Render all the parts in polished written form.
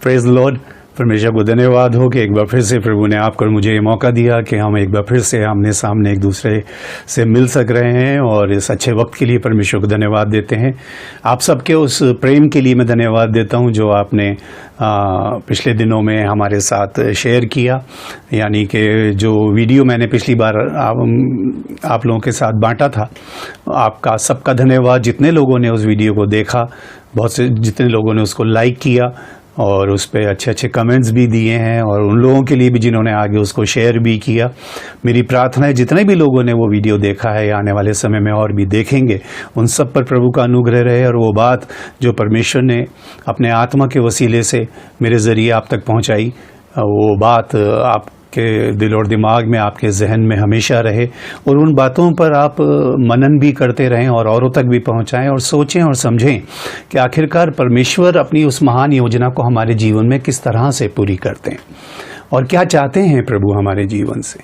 Praise Lord. परमेश्वर को धन्यवाद हो कि एक बार फिर से प्रभु ने आपको और मुझे ये मौका दिया कि हम एक बार फिर से आमने सामने एक दूसरे से मिल सक रहे हैं, और इस अच्छे वक्त के लिए परमेश्वर को धन्यवाद देते हैं। आप सबके उस प्रेम के लिए मैं धन्यवाद देता हूं जो आपने पिछले दिनों में हमारे साथ शेयर किया, यानी कि जो वीडियो मैंने पिछली बार आप लोगों के साथ बांटा था। आपका सबका धन्यवाद, जितने लोगों ने उस वीडियो को देखा, बहुत से जितने लोगों ने उसको लाइक किया और उस पर अच्छे अच्छे कमेंट्स भी दिए हैं, और उन लोगों के लिए भी जिन्होंने आगे उसको शेयर भी किया। मेरी प्रार्थना है जितने भी लोगों ने वो वीडियो देखा है या आने वाले समय में और भी देखेंगे, उन सब पर प्रभु का अनुग्रह रहे, और वो बात जो परमेश्वर ने अपने आत्मा के वसीले से मेरे ज़रिए आप तक पहुंचाई, वो बात आपके दिल और दिमाग में, आपके जहन में हमेशा रहे, और उन बातों पर आप मनन भी करते रहें और औरों तक भी पहुंचाएं, और सोचें और समझें कि आखिरकार परमेश्वर अपनी उस महान योजना को हमारे जीवन में किस तरह से पूरी करते हैं और क्या चाहते हैं प्रभु हमारे जीवन से।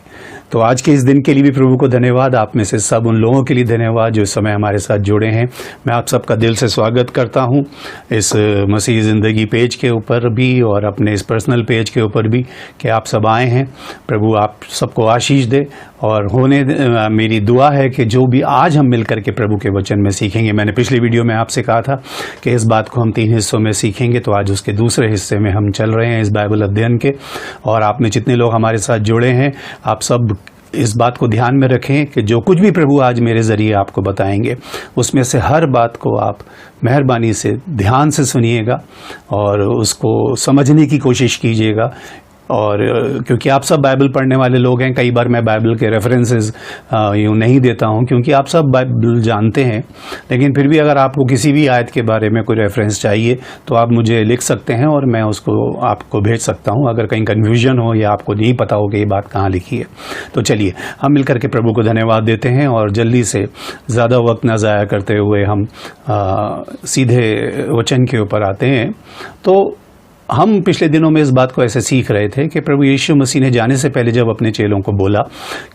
तो आज के इस दिन के लिए भी प्रभु को धन्यवाद। आप में से सब उन लोगों के लिए धन्यवाद जो इस समय हमारे साथ जुड़े हैं। मैं आप सबका दिल से स्वागत करता हूं इस मसीह ज़िंदगी पेज के ऊपर भी और अपने इस पर्सनल पेज के ऊपर भी, कि आप सब आए हैं। प्रभु आप सबको आशीष दे, और मेरी दुआ है कि जो भी आज हम मिल करके प्रभु के वचन में सीखेंगे, मैंने पिछली वीडियो में आपसे कहा था कि इस बात को हम 3 हिस्सों में सीखेंगे, तो आज उसके दूसरे हिस्से में हम चल रहे हैं इस बाइबल अध्ययन के। और आप में जितने लोग हमारे साथ जुड़े हैं, आप सब इस बात को ध्यान में रखें कि जो कुछ भी प्रभु आज मेरे ज़रिए आपको बताएंगे, उसमें से हर बात को आप मेहरबानी से ध्यान से सुनिएगा और उसको समझने की कोशिश कीजिएगा। और क्योंकि आप सब बाइबल पढ़ने वाले लोग हैं, कई बार मैं बाइबल के रेफरेंसेस यूँ नहीं देता हूँ, क्योंकि आप सब बाइबल जानते हैं, लेकिन फिर भी अगर आपको किसी भी आयत के बारे में कोई रेफरेंस चाहिए तो आप मुझे लिख सकते हैं और मैं उसको आपको भेज सकता हूँ, अगर कहीं कन्फ्यूजन हो या आपको नहीं पता हो कि ये बात कहाँ लिखी है। तो चलिए हम मिलकर के प्रभु को धन्यवाद देते हैं, और जल्दी से ज़्यादा वक्त न ज़ाया करते हुए हम सीधे वचन के ऊपर आते हैं। तो हम पिछले दिनों में इस बात को ऐसे सीख रहे थे कि प्रभु यीशु मसीह ने जाने से पहले जब अपने चेलों को बोला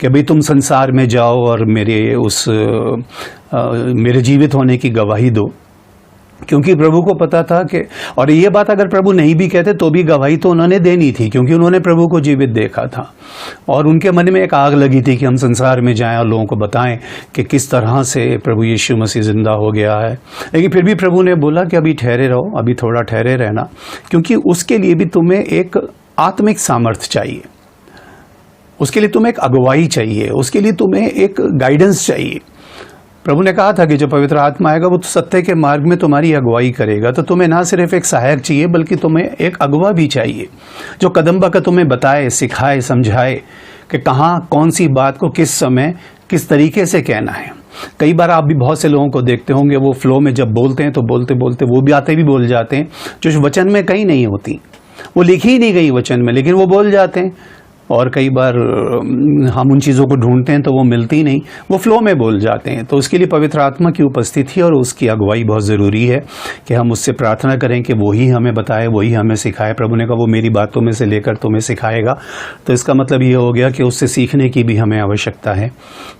कि भाई तुम संसार में जाओ और मेरे जीवित होने की गवाही दो, क्योंकि प्रभु को पता था कि, और ये बात अगर प्रभु नहीं भी कहते तो भी गवाही तो उन्होंने देनी थी, क्योंकि उन्होंने प्रभु को जीवित देखा था और उनके मन में एक आग लगी थी कि हम संसार में जाएं और लोगों को बताएं कि किस तरह से प्रभु यीशु मसीह जिंदा हो गया है। लेकिन फिर भी प्रभु ने बोला कि अभी ठहरे रहो, अभी थोड़ा ठहरे रहना, क्योंकि उसके लिए भी तुम्हें एक आत्मिक सामर्थ्य चाहिए, उसके लिए तुम्हें एक अगुवाई चाहिए, उसके लिए तुम्हें एक गाइडेंस चाहिए। प्रभु ने कहा था कि जो पवित्र आत्मा आएगा वो तो सत्य के मार्ग में तुम्हारी अगुवाई करेगा, तो तुम्हें ना सिर्फ एक सहायक चाहिए बल्कि तुम्हें एक अगुवा भी चाहिए जो कदम ब कदम तुम्हें बताए, सिखाए, समझाए कि कहाँ कौन सी बात को किस समय किस तरीके से कहना है। कई बार आप भी बहुत से लोगों को देखते होंगे, वो फ्लो में जब बोलते हैं तो बोलते बोलते वो भी आते भी बोल जाते हैं जो वचन में कहीं नहीं होती, वो लिखी ही नहीं गई वचन में, लेकिन वो बोल जाते हैं। और कई बार हम उन चीज़ों को ढूंढते हैं तो वो मिलती नहीं, वो फ्लो में बोल जाते हैं। तो उसके लिए पवित्र आत्मा की उपस्थिति और उसकी अगुवाई बहुत ज़रूरी है कि हम उससे प्रार्थना करें कि वही हमें बताए, वही हमें सिखाए। प्रभु ने कहा वो मेरी बातों में से लेकर तुम्हें सिखाएगा, तो इसका मतलब ये हो गया कि उससे सीखने की भी हमें आवश्यकता है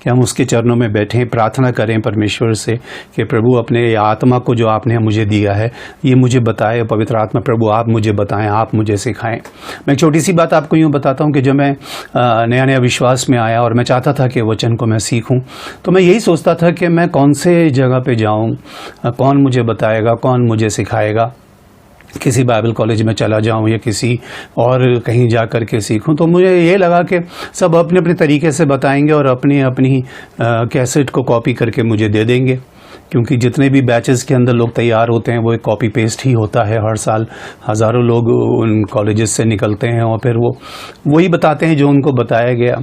कि हम उसके चरणों में बैठें, प्रार्थना करें परमेश्वर से कि प्रभु अपने आत्मा को जो आपने मुझे दिया है ये मुझे बताए। पवित्र आत्मा प्रभु आप मुझे बताएं, आप मुझे सिखाएं। मैं एक छोटी सी बात आपको यूँ बताता हूँ कि जब मैं नया नया विश्वास में आया और मैं चाहता था कि वचन को मैं सीखूं, तो मैं यही सोचता था कि मैं कौन से जगह पे जाऊं, कौन मुझे बताएगा, कौन मुझे सिखाएगा। किसी बाइबल कॉलेज में चला जाऊं या किसी और कहीं जा कर के सीखूं। तो मुझे ये लगा कि सब अपने अपने तरीके से बताएंगे और अपनी अपनी कैसेट को कॉपी करके मुझे दे देंगे, क्योंकि जितने भी बैचेस के अंदर लोग तैयार होते हैं वो एक कॉपी पेस्ट ही होता है। हर साल हज़ारों लोग उन कॉलेजेस से निकलते हैं और फिर वो वही बताते हैं जो उनको बताया गया।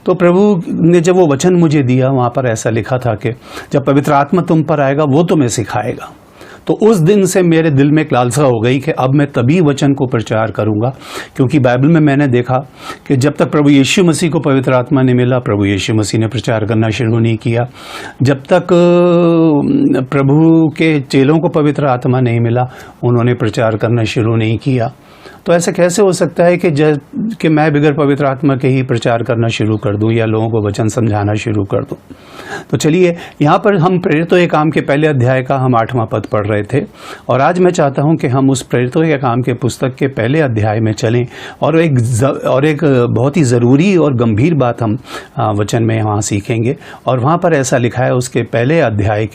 तो प्रभु ने जब वो वचन मुझे दिया, वहाँ पर ऐसा लिखा था कि जब पवित्र आत्मा तुम पर आएगा वो तुम्हें सिखाएगा। तो उस दिन से मेरे दिल में एक लालसा हो गई कि अब मैं तभी वचन को प्रचार करूंगा, क्योंकि बाइबल में मैंने देखा कि जब तक प्रभु यीशु मसीह को पवित्र आत्मा नहीं मिला, प्रभु यीशु मसीह ने प्रचार करना शुरू नहीं किया। जब तक प्रभु के चेलों को पवित्र आत्मा नहीं मिला, उन्होंने प्रचार करना शुरू नहीं किया। तो ऐसा कैसे हो सकता है कि मैं बगैर पवित्र आत्मा के ही प्रचार करना शुरू कर दूं या लोगों को वचन समझाना शुरू कर दूं। तो चलिए यहाँ पर हम प्रेरितों के काम के पहले अध्याय का हम 8वां पद पढ़ रहे थे। और आज मैं चाहता हूं कि हम उस प्रेरितों के काम के पुस्तक के पहले अध्याय में चलें और एक बहुत ही ज़रूरी और गंभीर बात हम वचन में वहाँ सीखेंगे। और वहाँ पर ऐसा लिखा है, उसके पहले अध्याय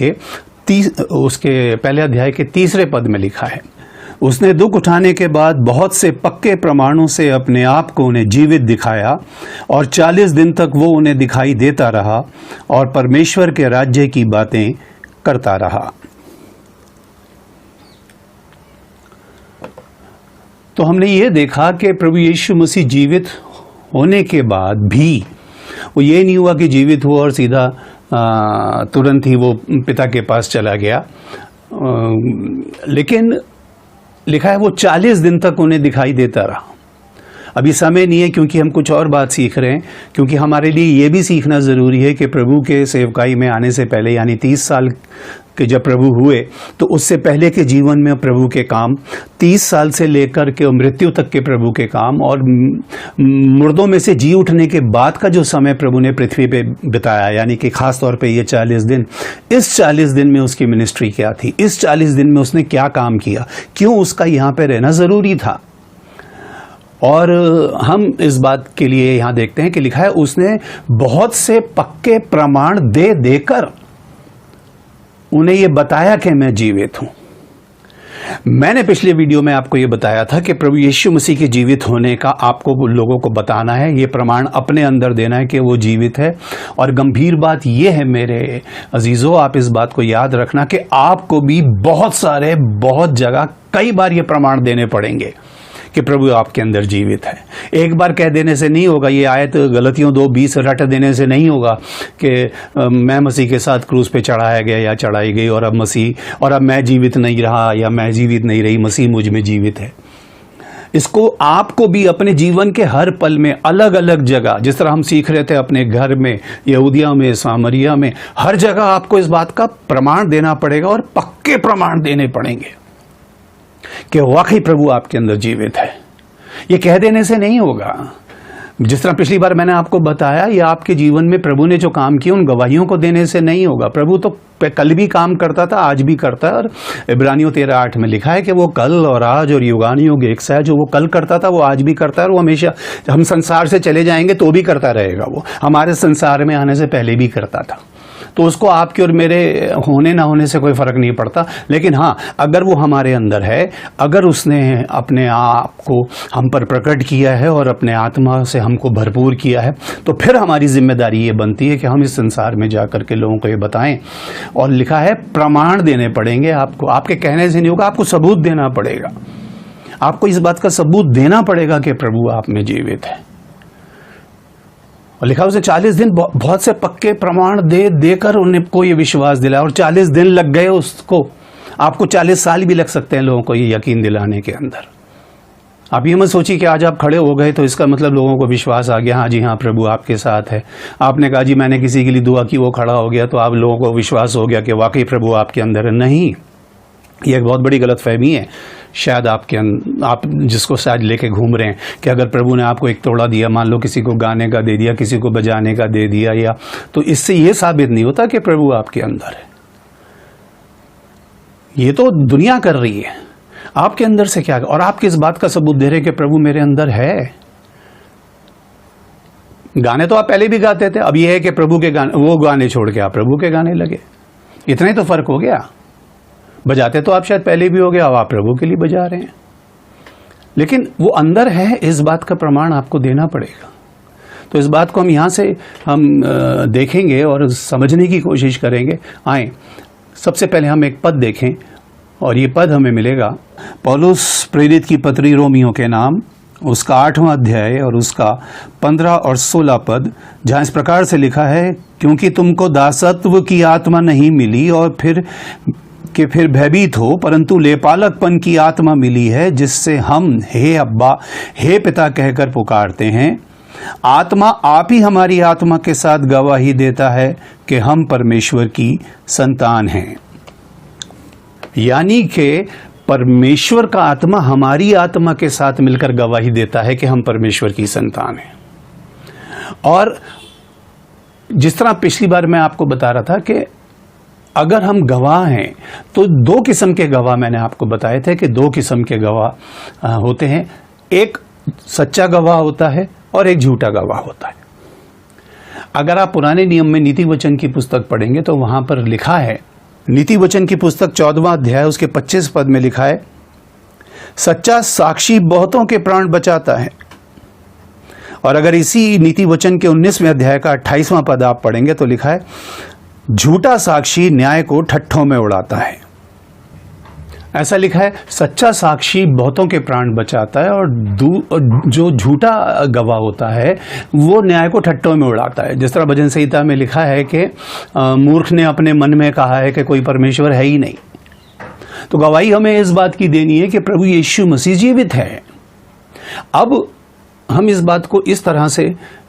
के तीसरे पद में लिखा है, उसने दुख उठाने के बाद बहुत से पक्के प्रमाणों से अपने आप को उन्हें जीवित दिखाया और 40 दिन तक वो उन्हें दिखाई देता रहा और परमेश्वर के राज्य की बातें करता रहा। तो हमने ये देखा कि प्रभु यीशु मसीह जीवित होने के बाद भी वो ये नहीं हुआ कि जीवित हुआ और सीधा तुरंत ही वो पिता के पास चला गया, लेकिन लिखा है वो 40 दिन तक उन्हें दिखाई देता रहा। अभी समय नहीं है क्योंकि हम कुछ और बात सीख रहे हैं, क्योंकि हमारे लिए ये भी सीखना ज़रूरी है कि प्रभु के सेवकाई में आने से पहले, यानी 30 साल के जब प्रभु हुए, तो उससे पहले के जीवन में प्रभु के काम, 30 साल से लेकर के मृत्यु तक के प्रभु के काम, और मुर्दों में से जी उठने के बाद का जो समय प्रभु ने पृथ्वी पे बिताया, यानी कि खास तौर पे ये 40 दिन, इस 40 दिन में उसकी मिनिस्ट्री क्या थी, इस 40 दिन में उसने क्या काम किया, क्यों उसका यहाँ पे रहना ज़रूरी था। और हम इस बात के लिए यहाँ देखते हैं कि लिखा है उसने बहुत से पक्के प्रमाण दे देकर उन्हें ये बताया कि मैं जीवित हूं। मैंने पिछले वीडियो में आपको ये बताया था कि प्रभु यीशु मसीह के जीवित होने का आपको लोगों को बताना है, ये प्रमाण अपने अंदर देना है कि वो जीवित है। और गंभीर बात ये है मेरे अजीजों, आप इस बात को याद रखना कि आपको भी बहुत जगह कई बार ये प्रमाण देने पड़ेंगे कि प्रभु आपके अंदर जीवित है। एक बार कह देने से नहीं होगा, ये आयत गलतियों 2:20 रट देने से नहीं होगा कि मैं मसीह के साथ क्रूस पे चढ़ाया गया या चढ़ाई गई और अब मैं जीवित नहीं रहा या मैं जीवित नहीं रही, मसीह मुझ में जीवित है। इसको आपको भी अपने जीवन के हर पल में अलग अलग जगह, जिस तरह हम सीख रहे थे अपने घर में, यहूदिया में, सामरिया में, हर जगह आपको इस बात का प्रमाण देना पड़ेगा और पक्के प्रमाण देने पड़ेंगे कि वाकई प्रभु आपके अंदर जीवित है। ये कह देने से नहीं होगा। जिस तरह पिछली बार मैंने आपको बताया, ये आपके जीवन में प्रभु ने जो काम किया उन गवाहियों को देने से नहीं होगा। प्रभु तो कल भी काम करता था, आज भी करता है, और इब्रानियों 13:8 में लिखा है कि वो कल और आज और युगानुयुग एक सा है। जो वो कल करता था वो आज भी करता है, और वो हमेशा, हम संसार से चले जाएंगे तो भी करता रहेगा। वो हमारे संसार में आने से पहले भी करता था। तो उसको आपके और मेरे होने ना होने से कोई फर्क नहीं पड़ता। लेकिन हाँ, अगर वो हमारे अंदर है, अगर उसने अपने आप को हम पर प्रकट किया है और अपने आत्मा से हमको भरपूर किया है, तो फिर हमारी जिम्मेदारी ये बनती है कि हम इस संसार में जाकर के लोगों को ये बताएं। और लिखा है प्रमाण देने पड़ेंगे आपको, आपके कहने से नहीं होगा, आपको सबूत देना पड़ेगा। आपको इस बात का सबूत देना पड़ेगा कि प्रभु आप में जीवित है। और लिखा उसे 40 दिन बहुत से पक्के प्रमाण देकर उनको ये विश्वास दिलाया, और 40 दिन लग गए उसको। आपको 40 साल भी लग सकते हैं लोगों को ये यकीन दिलाने के अंदर। आप ये मत सोचिए कि आज आप खड़े हो गए तो इसका मतलब लोगों को विश्वास आ गया, हाँ जी हाँ प्रभु आपके साथ है। आपने कहा जी मैंने किसी के लिए दुआ की, वो खड़ा हो गया, तो आप लोगों को विश्वास हो गया कि वाकई प्रभु आपके अंदर है। नहीं, ये एक बहुत बड़ी गलतफहमी है शायद आप जिसको शायद लेके घूम रहे हैं कि अगर प्रभु ने आपको एक तोड़ा दिया, मान लो किसी को गाने का दे दिया, किसी को बजाने का दे दिया, या तो इससे ये साबित नहीं होता कि प्रभु आपके अंदर है। ये तो दुनिया कर रही है। आपके अंदर से क्या, और आप किस बात का सबूत दे रहे कि प्रभु मेरे अंदर है? गाने तो आप पहले भी गाते थे, अब ये है कि प्रभु के गाने, वो गाने छोड़ के आप प्रभु के गाने लगे। इतना ही तो फर्क हो गया। बजाते तो आप शायद पहले भी हो गया, अब आप प्रभु के लिए बजा रहे हैं, लेकिन वो अंदर है, इस बात का प्रमाण आपको देना पड़ेगा। तो इस बात को हम यहाँ से हम देखेंगे और समझने की कोशिश करेंगे। आए, सबसे पहले हम एक पद देखें, और ये पद हमें मिलेगा पौलुस प्रेरित की पत्री रोमियों के नाम, उसका 8वां अध्याय और उसका 15 और 16 पद, जहाँ इस प्रकार से लिखा है, क्योंकि तुमको दासत्व की आत्मा नहीं मिली और फिर भयभीत हो, परंतु लेपालकपन की आत्मा मिली है, जिससे हम हे अब्बा, हे पिता कहकर पुकारते हैं। आत्मा आप ही हमारी आत्मा के साथ गवाही देता है कि हम परमेश्वर की संतान हैं। यानी कि परमेश्वर का आत्मा हमारी आत्मा के साथ मिलकर गवाही देता है कि हम परमेश्वर की संतान हैं। और जिस तरह पिछली बार मैं आपको बता रहा था कि अगर हम गवाह हैं तो दो किस्म के गवाह मैंने आपको बताए थे कि दो किस्म के गवाह होते हैं। एक सच्चा गवाह होता है और एक झूठा गवाह होता है। अगर आप पुराने नियम में नीति वचन की पुस्तक पढ़ेंगे तो वहां पर लिखा है, नीति वचन की पुस्तक 14वां अध्याय उसके 25 पद में लिखा है, सच्चा साक्षी बहुतों के प्राण बचाता है। और अगर इसी नीति वचन के 19वें अध्याय का 28वां पद आप पढ़ेंगे तो लिखा है, झूठा साक्षी न्याय को ठट्ठों में उड़ाता है। ऐसा लिखा है, सच्चा साक्षी बहुतों के प्राण बचाता है और जो झूठा गवाह होता है वो न्याय को ठट्ठों में उड़ाता है। जिस तरह भजन संहिता में लिखा है कि मूर्ख ने अपने मन में कहा है कि कोई परमेश्वर है ही नहीं। तो गवाही हमें इस बात की देनी है कि प्रभु यीशु मसीह जीवित है। अब हम इस बात को इस तरह से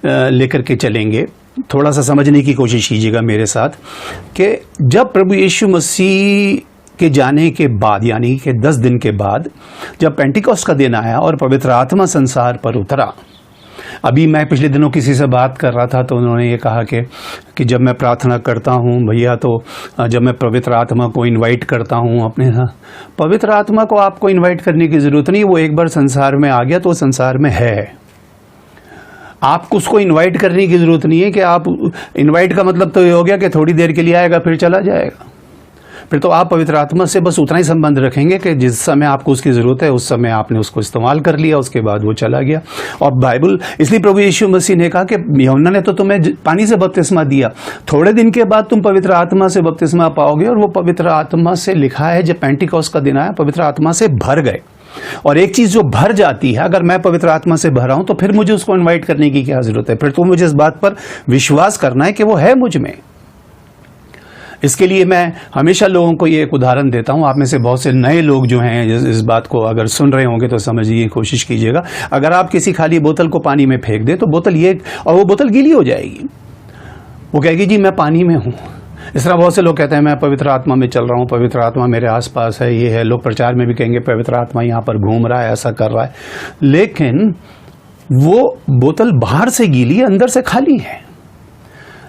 लेकर के चलेंगे, थोड़ा सा समझने की कोशिश कीजिएगा मेरे साथ, कि जब प्रभु यीशु मसीह के जाने के बाद यानी कि 10 दिन के बाद जब पेंटिकॉस्ट का दिन आया और पवित्र आत्मा संसार पर उतरा। अभी मैं पिछले दिनों किसी से बात कर रहा था तो उन्होंने ये कहा कि जब मैं प्रार्थना करता हूँ भैया, तो जब मैं पवित्र आत्मा को इनवाइट करता हूँ अपने साथ, पवित्र आत्मा को आपको इनवाइट करने की ज़रूरत नहीं, वो एक बार संसार में आ गया तो संसार में है। आपको उसको इनवाइट करने की ज़रूरत नहीं है कि आप इनवाइट का मतलब तो ये हो गया कि थोड़ी देर के लिए आएगा फिर चला जाएगा। फिर तो आप पवित्र आत्मा से बस उतना ही संबंध रखेंगे कि जिस समय आपको उसकी ज़रूरत है उस समय आपने उसको इस्तेमाल कर लिया, उसके बाद वो चला गया। और बाइबल, इसलिए प्रभु यीशु मसीह ने कहा कि यूहन्ना ने तो तुम्हें पानी से बपतिस्मा दिया, थोड़े दिन के बाद तुम पवित्र आत्मा से बपतिस्मा पाओगे। और वो पवित्र आत्मा से लिखा है, जब पेंटिकॉस्ट का दिन आया पवित्र आत्मा से भर गए। और एक चीज जो भर जाती है, अगर मैं पवित्र आत्मा से भरा हूं तो फिर मुझे उसको इनवाइट करने की क्या जरूरत है? फिर तो मुझे इस बात पर विश्वास करना है कि वो है मुझ में। इसके लिए मैं हमेशा लोगों को ये एक उदाहरण देता हूं। आप में से बहुत से नए लोग जो हैं इस बात को अगर सुन रहे होंगे तो समझिए, कोशिश कीजिएगा। अगर आप किसी खाली बोतल को पानी में फेंक दें तो बोतल और वो बोतल गीली हो जाएगी, वो कहेगी जी मैं पानी में हूं। इस तरह बहुत से लोग कहते हैं मैं पवित्र आत्मा में चल रहा हूँ, पवित्र आत्मा मेरे आसपास है, ये है। लोग प्रचार में भी कहेंगे पवित्र आत्मा यहाँ पर घूम रहा है, ऐसा कर रहा है। लेकिन वो बोतल बाहर से गीली है, अंदर से खाली है।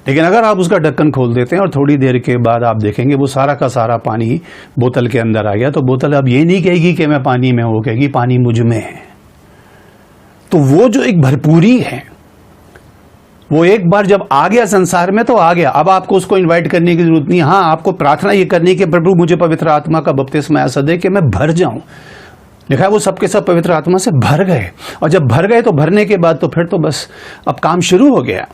लेकिन अगर आप उसका ढक्कन खोल देते हैं और थोड़ी देर के बाद आप देखेंगे वो सारा का सारा पानी बोतल के अंदर आ गया, तो बोतल अब ये नहीं कहेगी कि मैं पानी में हूँ, वो कहेगी पानी मुझ में है। तो वो जो एक भरपूरी है, वो एक बार जब आ गया संसार में तो आ गया। अब आपको उसको इनवाइट करने की जरूरत नहीं। हाँ, आपको प्रार्थना ये करनी कि प्रभु मुझे पवित्र आत्मा का बपतिस्मा ऐसा दे कि मैं भर जाऊं। लिखा है वो सबके सब पवित्र आत्मा से भर गए, और जब भर गए तो भरने के बाद तो फिर तो बस अब काम शुरू हो गया।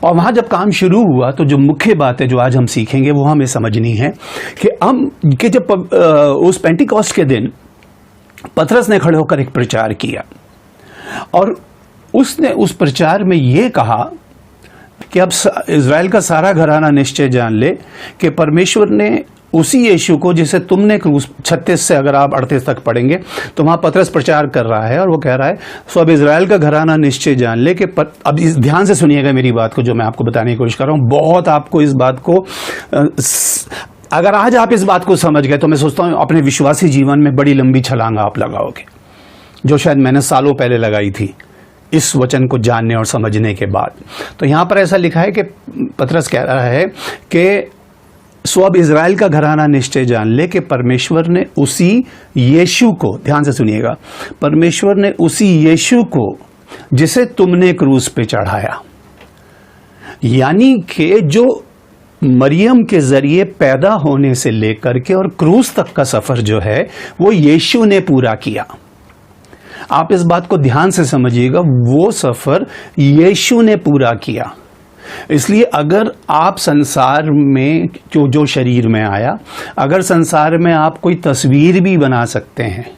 और वहां जब काम शुरू हुआ तो जो मुख्य बात है जो आज हम सीखेंगे वो हमें समझनी है कि जब उस पेंटिकॉस्ट के दिन पतरस ने खड़े होकर एक प्रचार किया और उसने उस प्रचार में ये कहा कि अब इज़राइल का सारा घराना निश्चय जान ले कि परमेश्वर ने उसी यीशु को जिसे तुमने क्रूस, 36 से अगर आप 38 तक पढ़ेंगे तो वहां पतरस प्रचार कर रहा है और वो कह रहा है सो अब इज़राइल का घराना निश्चय जान ले कि अब ध्यान से सुनिएगा मेरी बात को जो मैं आपको बताने की कोशिश कर रहा हूं। बहुत आपको इस बात को अगर आज आप इस बात को समझ गए तो मैं सोचता हूं अपने विश्वासी जीवन में बड़ी लंबी छलांग आप लगाओगे, जो शायद मैंने सालों पहले लगाई थी इस वचन को जानने और समझने के बाद। तो यहां पर ऐसा लिखा है कि पतरस कह रहा है कि सो अब इज़राइल का घराना निश्चय जान ले कि परमेश्वर ने उसी यीशु को, ध्यान से सुनिएगा, परमेश्वर ने उसी यीशु को जिसे तुमने क्रूस पे चढ़ाया, यानी कि जो मरियम के जरिए पैदा होने से लेकर के और क्रूस तक का सफर जो है वो यीशु ने पूरा किया। आप इस बात को ध्यान से समझिएगा, वो सफर यीशु ने पूरा किया। इसलिए अगर आप संसार में जो शरीर में आया, अगर संसार में आप कोई तस्वीर भी बना सकते हैं,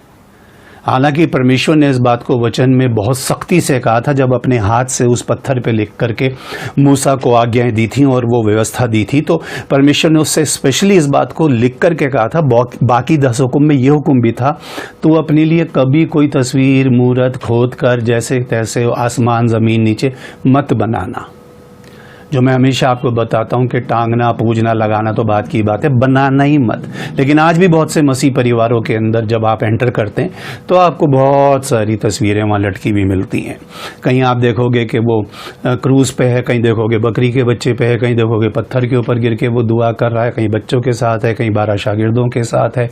हालांकि परमेश्वर ने इस बात को वचन में बहुत सख्ती से कहा था जब अपने हाथ से उस पत्थर पे लिख करके मूसा को आज्ञाएं दी थी और वो व्यवस्था दी थी, तो परमेश्वर ने उससे स्पेशली इस बात को लिख करके कहा था। बाकी 10 हुक्म में ये हुक्म भी था, तो अपने लिए कभी कोई तस्वीर मूर्त खोद कर जैसे तैसे आसमान ज़मीन नीचे मत बनाना। जो मैं हमेशा आपको बताता हूं कि टांगना, पूजना, लगाना तो बात की बात है, बनाना ही मत। लेकिन आज भी बहुत से मसीह परिवारों के अंदर जब आप एंटर करते हैं तो आपको बहुत सारी तस्वीरें वहाँ लटकी भी मिलती हैं। कहीं आप देखोगे कि वो क्रूज पे है, कहीं देखोगे बकरी के बच्चे पे है, कहीं देखोगे पत्थर के ऊपर गिर के वो दुआ कर रहा है, कहीं बच्चों के साथ है, कहीं 12 शागिर्दों के साथ है।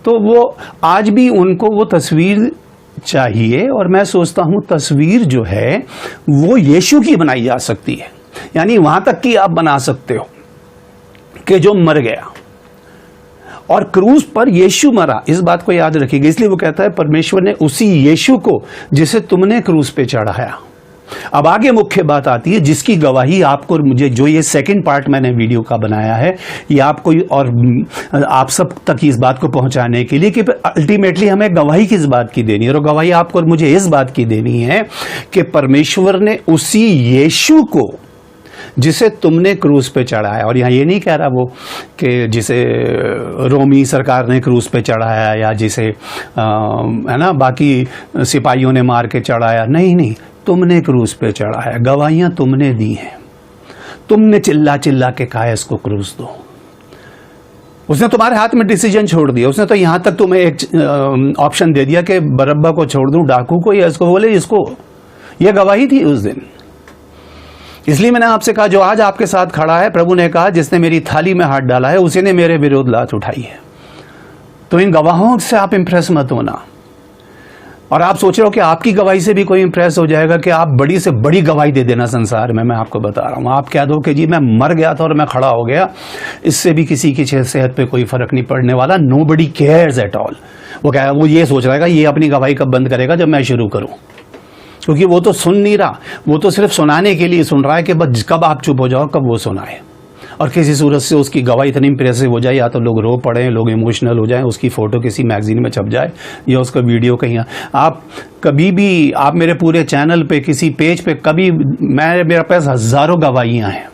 तो वो आज भी उनको वो तस्वीर चाहिए। और मैं सोचता हूँ तस्वीर जो है वो यीशु की बनाई जा सकती है, यानी वहां तक कि आप बना सकते हो कि जो मर गया और क्रूज पर यीशु मरा, इस बात को याद रखिएगा। इसलिए वो कहता है परमेश्वर ने उसी यीशु को जिसे तुमने क्रूज पे चढ़ाया। अब आगे मुख्य बात आती है जिसकी गवाही आपको और मुझे, जो ये सेकंड पार्ट मैंने वीडियो का बनाया है, ये आपको और आप सब तक इस बात को पहुंचाने के लिए कि अल्टीमेटली हमें गवाही किस बात की देनी है। और गवाही आपको और मुझे इस बात की देनी है कि परमेश्वर ने उसी यीशु को जिसे तुमने क्रूज पे चढ़ाया, और यहाँ ये नहीं कह रहा वो कि जिसे रोमी सरकार ने क्रूज पे चढ़ाया या जिसे है ना बाकी सिपाहियों ने मार के चढ़ाया, नहीं, तुमने क्रूज पे चढ़ाया। गवाहियां तुमने दी हैं, तुमने चिल्ला चिल्ला के कहा इसको क्रूज दो। उसने तुम्हारे हाथ में डिसीजन छोड़ दिया। उसने तो यहां तक तुम्हें एक ऑप्शन दे दिया कि बरब्बा को छोड़ दूं, डाकू को, या इसको बोले इसको। यह गवाही थी उस दिन। इसलिए मैंने आपसे कहा जो आज आपके साथ खड़ा है, प्रभु ने कहा जिसने मेरी थाली में हाथ डाला है उसी ने मेरे विरोध लात उठाई है। तो इन गवाहों से आप इंप्रेस मत होना। और आप सोच रहे हो कि आपकी गवाही से भी कोई इंप्रेस हो जाएगा कि आप बड़ी से बड़ी गवाही दे देना संसार में। मैं आपको बता रहा हूं, आप कह दो कि जी मैं मर गया था और मैं खड़ा हो गया, इससे भी किसी की सेहत पे कोई फर्क नहीं पड़ने वाला। Nobody cares at all. वो ये सोच रहा है ये अपनी गवाही कब बंद करेगा, जब मैं शुरू करूं। क्योंकि वो तो सुन नहीं रहा, वो तो सिर्फ सुनाने के लिए सुन रहा है कि बस कब आप चुप हो जाओ, कब वो सुनाए। और किसी सूरत से उसकी गवाही इतनी इंप्रेसिव हो जाए, या तो लोग रो पड़े, लोग इमोशनल हो जाएं, उसकी फोटो किसी मैगजीन में छप जाए या उसका वीडियो कहीं। आप कभी भी, आप मेरे पूरे चैनल पे किसी पेज पे कभी, मेरे पास हजारों गवाहियां हैं,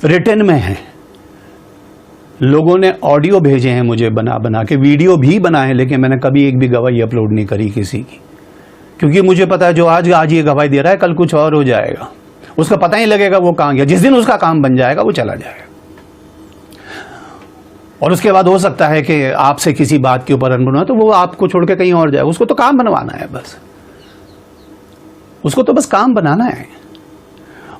रिटन में हैं। लोगों ने ऑडियो भेजे हैं मुझे बना बना के, वीडियो भी बनाए, लेकिन मैंने कभी एक भी गवाही अपलोड नहीं करी किसी की। क्योंकि मुझे पता है जो आज ये गवाही दे रहा है कल कुछ और हो जाएगा, उसका पता ही लगेगा वो कहां गया। जिस दिन उसका काम बन जाएगा वो चला जाएगा। और उसके बाद हो सकता है कि आपसे किसी बात के ऊपर अनबन हो तो वो आपको छोड़ के कहीं और जाए। उसको तो काम बनवाना है बस, उसको तो बस काम बनाना है।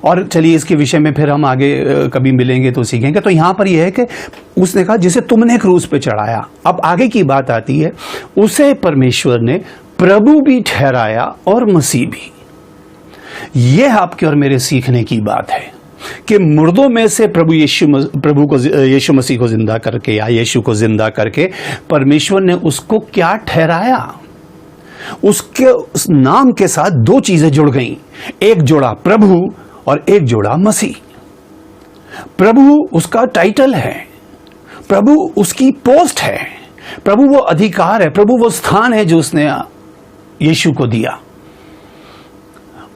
और चलिए इसके विषय में फिर हम आगे कभी मिलेंगे तो सीखेंगे। तो यहां पर यह है कि उसने कहा जिसे तुमने क्रूज पे चढ़ाया। अब आगे की बात आती है, उसे परमेश्वर ने प्रभु भी ठहराया और मसीह भी। यह आपके और मेरे सीखने की बात है कि मुर्दों में से यीशु मसीह को जिंदा करके, या यीशु को जिंदा करके परमेश्वर ने उसको क्या ठहराया। उसके उस नाम के साथ दो चीजें जुड़ गईं, एक जोड़ा प्रभु और एक जोड़ा मसीह। प्रभु उसका टाइटल है, प्रभु उसकी पोस्ट है, प्रभु वो अधिकार है, प्रभु वो स्थान है जो उसने यीशु को दिया।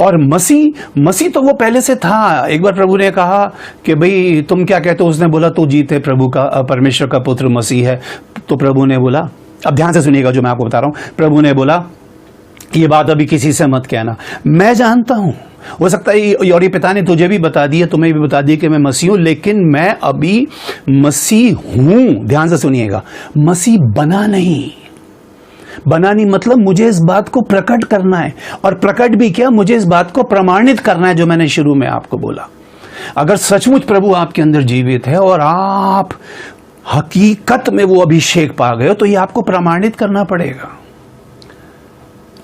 और मसीह तो वो पहले से था। एक बार प्रभु ने कहा कि भाई तुम क्या कहते हो, उसने बोला तू जीते प्रभु का, परमेश्वर का पुत्र मसीह है। तो प्रभु ने बोला, अब ध्यान से सुनिएगा जो मैं आपको बता रहा हूं, प्रभु ने बोला ये बात अभी किसी से मत कहना, मैं जानता हूं, हो सकता है और ये पिता ने तुझे भी बता दिया, तुम्हें भी बता दिया कि मैं मसीह हूं, लेकिन मैं अभी मसीह हूं। ध्यान से सुनिएगा, मसीह बना नहीं मतलब मुझे इस बात को प्रकट करना है। और प्रकट भी क्या, मुझे इस बात को प्रमाणित करना है, जो मैंने शुरू में आपको बोला। अगर सचमुच प्रभु आपके अंदर जीवित है और आप हकीकत में वो अभिषेक पा गए हो, तो ये आपको प्रमाणित करना पड़ेगा।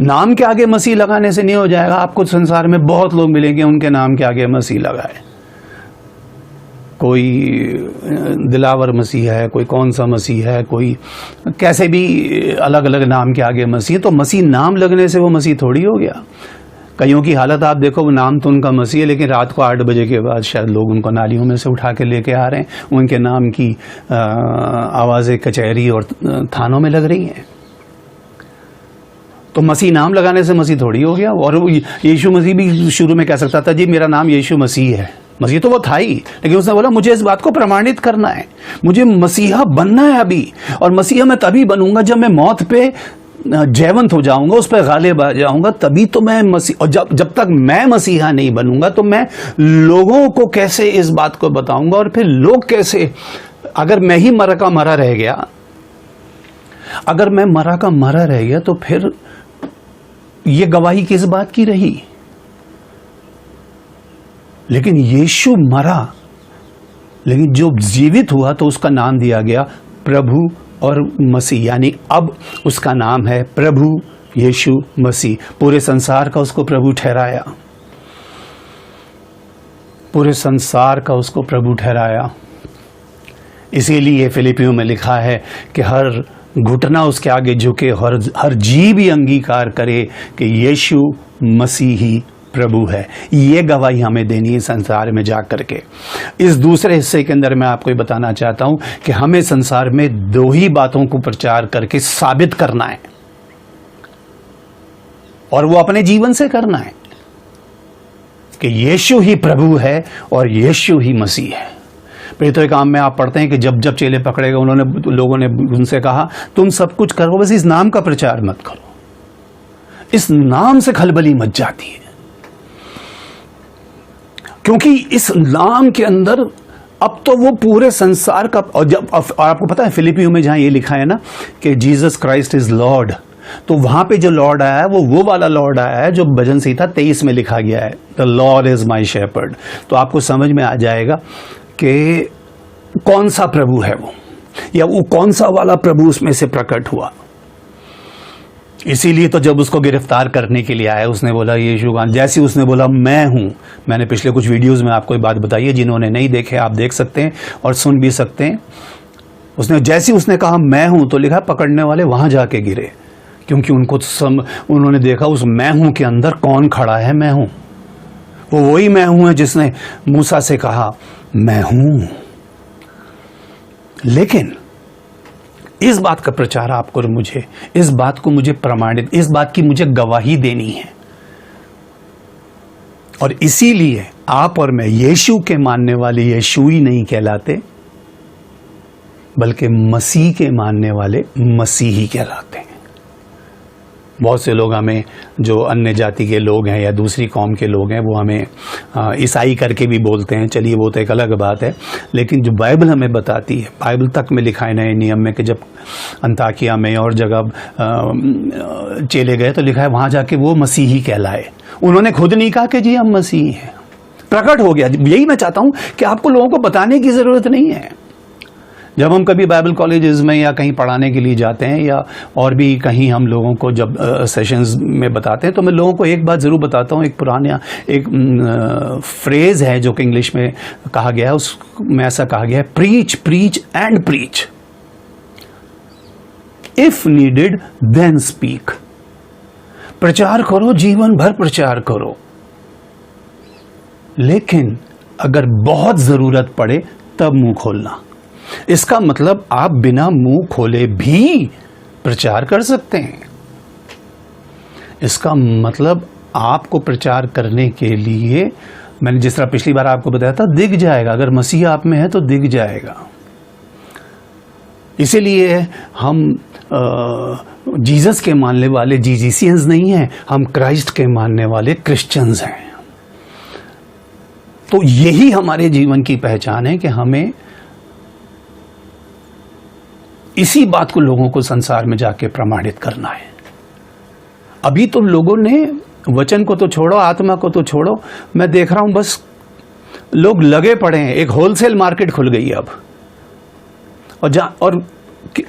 नाम के आगे मसीह लगाने से नहीं हो जाएगा। आपको संसार में बहुत लोग मिलेंगे उनके नाम के आगे मसीह लगाए, कोई दिलावर मसीह है, कोई कौन सा मसीह है, कोई कैसे भी अलग अलग नाम के आगे मसीह। तो मसीह नाम लगने से वो मसीह थोड़ी हो गया। कईयों की हालत आप देखो, नाम तो उनका मसीह है, लेकिन रात को 8 बजे के बाद शायद लोग उनको नालियों में से उठा के लेके आ रहे हैं, उनके नाम की आवाज़ें कचहरी और थानों में लग रही हैं। तो मसीह नाम लगाने से मसीह थोड़ी हो गया। और यीशु मसीह भी शुरू में कह सकता था जी मेरा नाम यीशु मसीह है, मसीह तो वो था ही, लेकिन उसने बोला मुझे इस बात को प्रमाणित करना है, मुझे मसीहा बनना है अभी। और मसीहा मैं तभी बनूंगा जब मैं मौत पे जयवंत हो जाऊंगा, उस पर गालिब आ जाऊंगा, तभी तो मैं मसीह। और जब तक मैं मसीहा नहीं बनूंगा तो मैं लोगों को कैसे इस बात को बताऊंगा, और फिर लोग कैसे, अगर मैं ही मरा का मरा रह गया, अगर मैं मरा का मरा रह गया तो फिर ये गवाही किस बात की रही? लेकिन यीशु मरा, लेकिन जो जीवित हुआ तो उसका नाम दिया गया प्रभु और मसीह, यानी अब उसका नाम है प्रभु यीशु मसीह। पूरे संसार का उसको प्रभु ठहराया, पूरे संसार का उसको प्रभु ठहराया। इसीलिए फिलिपियों में लिखा है कि हर घुटना उसके आगे झुके, हर जीभ भी अंगीकार करे कि यीशु मसीह ही प्रभु है। ये गवाही हमें देनी है संसार में जा करके। इस दूसरे हिस्से के अंदर मैं आपको ये बताना चाहता हूं कि हमें संसार में दो ही बातों को प्रचार करके साबित करना है, और वो अपने जीवन से करना है कि यीशु ही प्रभु है और यीशु ही मसीह है। प्रेरितों के काम में आप पढ़ते हैं कि जब जब चेले पकड़े गए, लोगों ने उनसे कहा तुम सब कुछ करो, बस इस नाम का प्रचार मत करो। इस नाम से खलबली मच जाती है, क्योंकि इस नाम के अंदर अब तो वो पूरे संसार का, और आपको पता है फिलिपियों में जहां ये लिखा है ना कि जीसस क्राइस्ट इज लॉर्ड, तो वहां पे जो लॉर्ड आया है वो वाला लॉर्ड आया है जो भजन संहिता 23 में लिखा गया है, the lord is my shepherd. तो आपको समझ में आ जाएगा कि कौन सा प्रभु है वो, या वो कौन सा वाला प्रभु उसमें से प्रकट हुआ। इसीलिए तो जब उसको गिरफ्तार करने के लिए आया, उसने बोला यीशु का, जैसे उसने बोला मैं हूं। मैंने पिछले कुछ वीडियोस में आपको ये बात बताई है, जिन्होंने नहीं देखे आप देख सकते हैं और सुन भी सकते हैं। जैसे उसने कहा मैं हूं, तो लिखा पकड़ने वाले वहां जाके गिरे, क्योंकि उन्होंने देखा उस मैं हूं के अंदर कौन खड़ा है। मैं हूं, वो वही मैं हूं है जिसने मूसा से कहा मैं हूं। लेकिन इस बात का प्रचार आपको और मुझे, इस बात को मुझे प्रमाणित, इस बात की मुझे गवाही देनी है। और इसीलिए आप और मैं यीशु के मानने वाले यीशु ही नहीं कहलाते, बल्कि मसीह के मानने वाले मसीही कहलाते हैं। बहुत से लोग हमें, जो अन्य जाति के लोग हैं या दूसरी कौम के लोग हैं, वो हमें ईसाई करके भी बोलते हैं। चलिए वो तो एक अलग बात है, लेकिन जो बाइबल हमें बताती है, बाइबल तक में लिखा है नए नियम में कि जब अंताकिया में और जगह चले गए तो लिखा है वहां जाके वो मसीही कहलाए। उन्होंने खुद नहीं कहा कि जी हम मसीही हैं, प्रकट हो गया। यही मैं चाहता हूं कि आपको लोगों को बताने की जरूरत नहीं है। जब हम कभी बाइबल कॉलेजेस में या कहीं पढ़ाने के लिए जाते हैं, या और भी कहीं हम लोगों को जब सेशंस में बताते हैं, तो मैं लोगों को एक बात ज़रूर बताता हूँ। एक पुराना एक फ्रेज़ है जो कि इंग्लिश में कहा गया है, उसमें ऐसा कहा गया है, preach preach and preach, if needed then speak. प्रचार करो, जीवन भर प्रचार करो, लेकिन अगर बहुत ज़रूरत पड़े तब मुंह खोलना। इसका मतलब आप बिना मुंह खोले भी प्रचार कर सकते हैं। इसका मतलब आपको प्रचार करने के लिए, मैंने जिस तरह पिछली बार आपको बताया था, दिख जाएगा। अगर मसीह आप में है तो दिख जाएगा। इसीलिए हम जीसस के मानने वाले जीजीसियंस नहीं हैं, हम क्राइस्ट के मानने वाले क्रिश्चियंस हैं। तो यही हमारे जीवन की पहचान है कि हमें इसी बात को लोगों को संसार में जाके प्रमाणित करना है। अभी तो लोगों ने वचन को तो छोड़ो, आत्मा को तो छोड़ो, मैं देख रहा हूं बस लोग लगे पड़े हैं। एक होलसेल मार्केट खुल गई है अब,